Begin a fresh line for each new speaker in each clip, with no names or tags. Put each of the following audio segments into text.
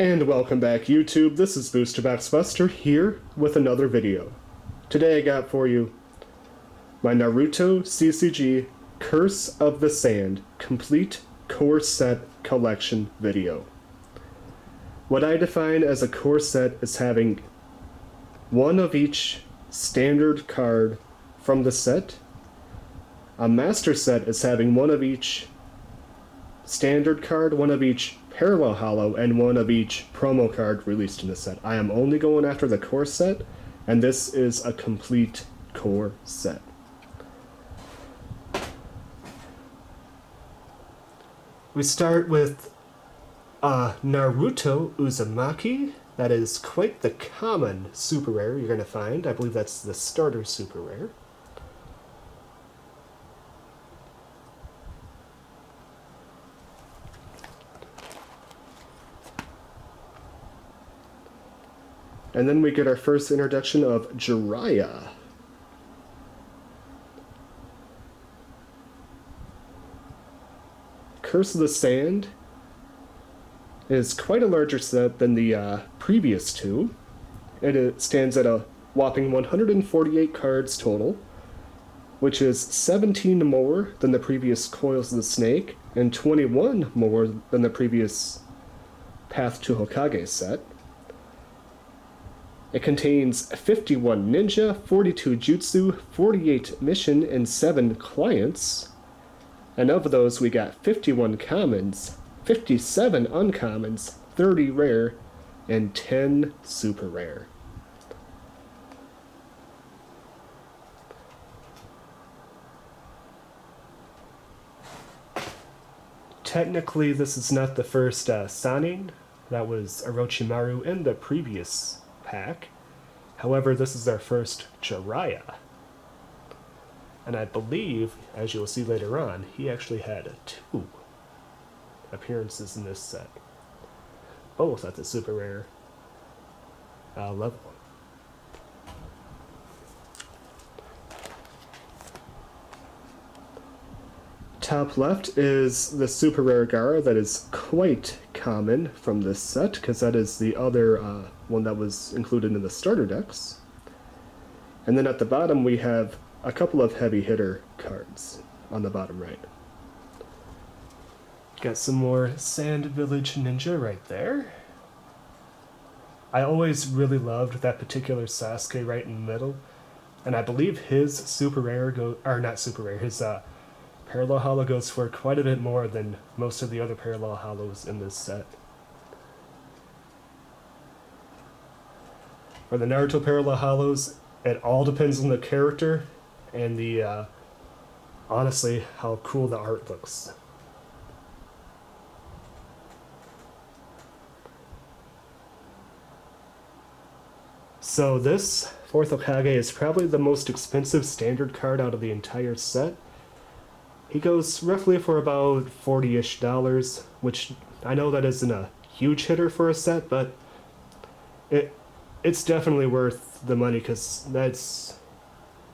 And welcome back, YouTube. This is BoosterBox Buster here with another video. Today I got for you my Naruto CCG Curse of the Sand Complete Core Set Collection video. What I define as a core set is having one of each standard card from the set. A master set is having one of each standard card, one of each parallel holo, and one of each promo card released in the set. I am only going after the core set, and this is a complete core set. We start with Naruto Uzumaki. That is quite the common super rare you're going to find. I believe that's the starter super rare. And then we get our first introduction of Jiraiya. Curse of the Sand is quite a larger set than the previous two. It stands at a whopping 148 cards total, which is 17 more than the previous Coils of the Snake, and 21 more than the previous Path to Hokage set. It contains 51 ninja, 42 jutsu, 48 mission, and 7 clients. And of those, we got 51 commons, 57 uncommons, 30 rare, and 10 super rare. Technically, this is not the first Sannin. That was Orochimaru in the previous pack. However, this is our first Jiraiya. And I believe, as you'll see later on, he actually had 2 appearances in this set. Both at the super rare level. Top left is the super rare Gaara that is quite common from this set, because that is the other one that was included in the starter decks. And then at the bottom we have a couple of heavy hitter cards on the bottom right. Got some more Sand Village Ninja right there. I always really loved that particular Sasuke right in the middle, and I believe his super rare his parallel holo goes for quite a bit more than most of the other parallel holos in this set. For the Naruto parallel holos, it all depends on the character and the honestly how cool the art looks. So this Fourth Hokage is probably the most expensive standard card out of the entire set. He goes roughly for about $40-ish, which I know that isn't a huge hitter for a set, but it's definitely worth the money, because that's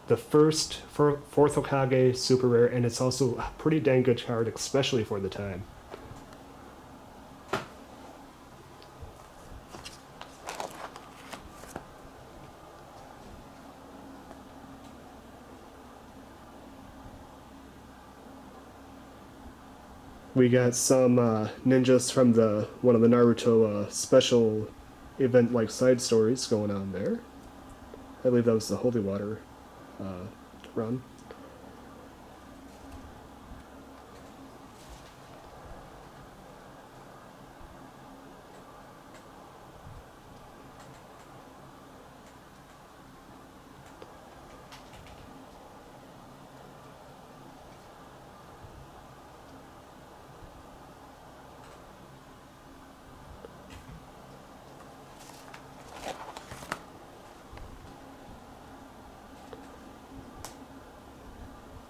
the first Fourth Hokage super rare, and it's also a pretty dang good card, especially for the time. We got some ninjas from one of the Naruto special event-like side stories going on there. I believe that was the Holy Water run.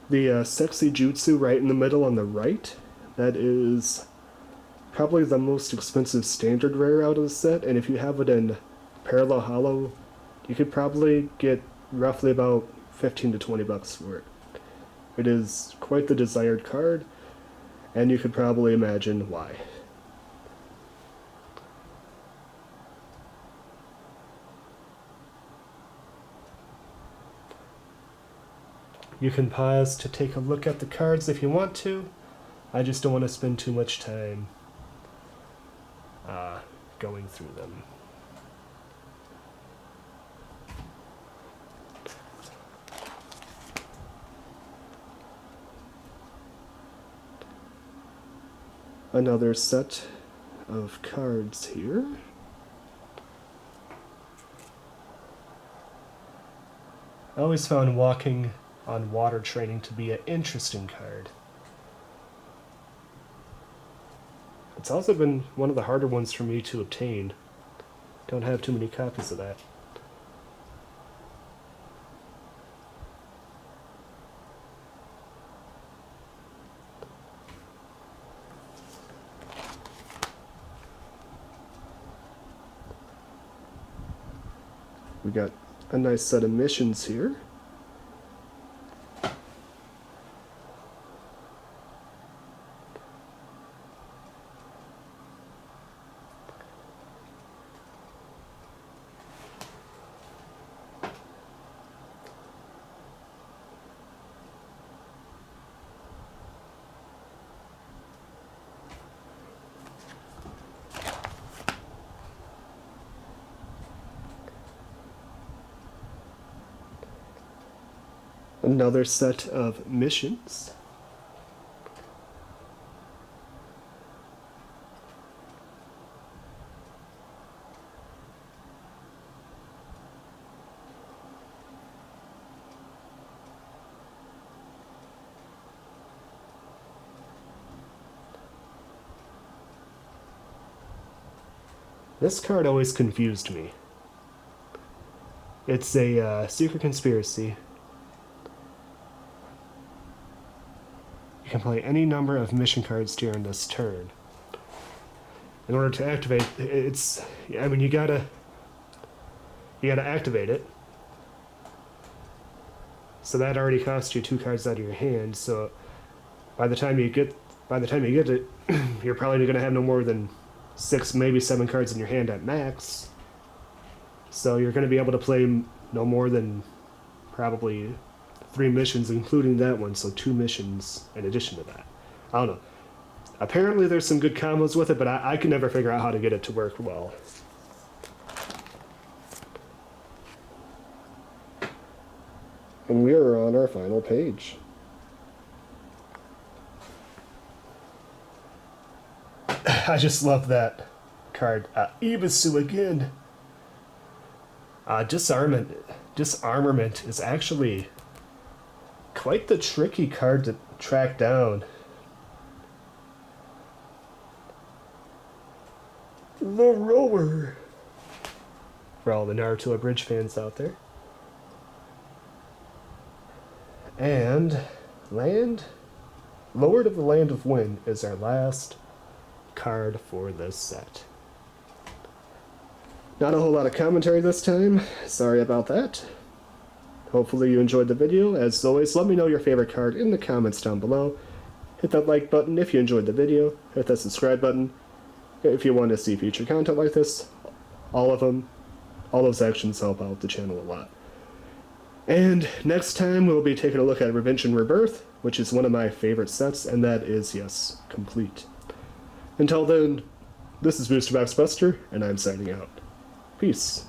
The sexy jutsu right in the middle on the right, that is probably the most expensive standard rare out of the set, and if you have it in parallel holo, you could probably get roughly about 15 to 20 bucks for it. It is quite the desired card, and you could probably imagine why. You can pause to take a look at the cards if you want to. I just don't want to spend too much time going through them. Another set of cards here. I always found walking on water training to be an interesting card. It's also been one of the harder ones for me to obtain. Don't have too many copies of that. We got a nice set of missions here. Another set of missions. This card always confused me. It's a secret conspiracy. You can play any number of mission cards during this turn. In order to activate, you gotta activate it. So that already costs you 2 cards out of your hand. So by the time you get it, you're probably gonna have no more than 6, maybe 7 cards in your hand at max. So you're gonna be able to play no more than probably 3 missions, including that one, so 2 missions in addition to that. I don't know. Apparently there's some good combos with it, but I can never figure out how to get it to work well. And we are on our final page. I just love that card. Ibisu again. Disarmament is actually quite the tricky card to track down. The Rower. For all the Naruto Abridged fans out there. And Lord of the Land of Wind is our last card for this set. Not a whole lot of commentary this time. Sorry about that. Hopefully you enjoyed the video. As always, let me know your favorite card in the comments down below. Hit that like button if you enjoyed the video. Hit that subscribe button if you want to see future content like this. All of them. All those actions help out the channel a lot. And next time we'll be taking a look at Revenge and Rebirth, which is one of my favorite sets, and that is, yes, complete. Until then, this is Booster Box Buster, and I'm signing out. Peace.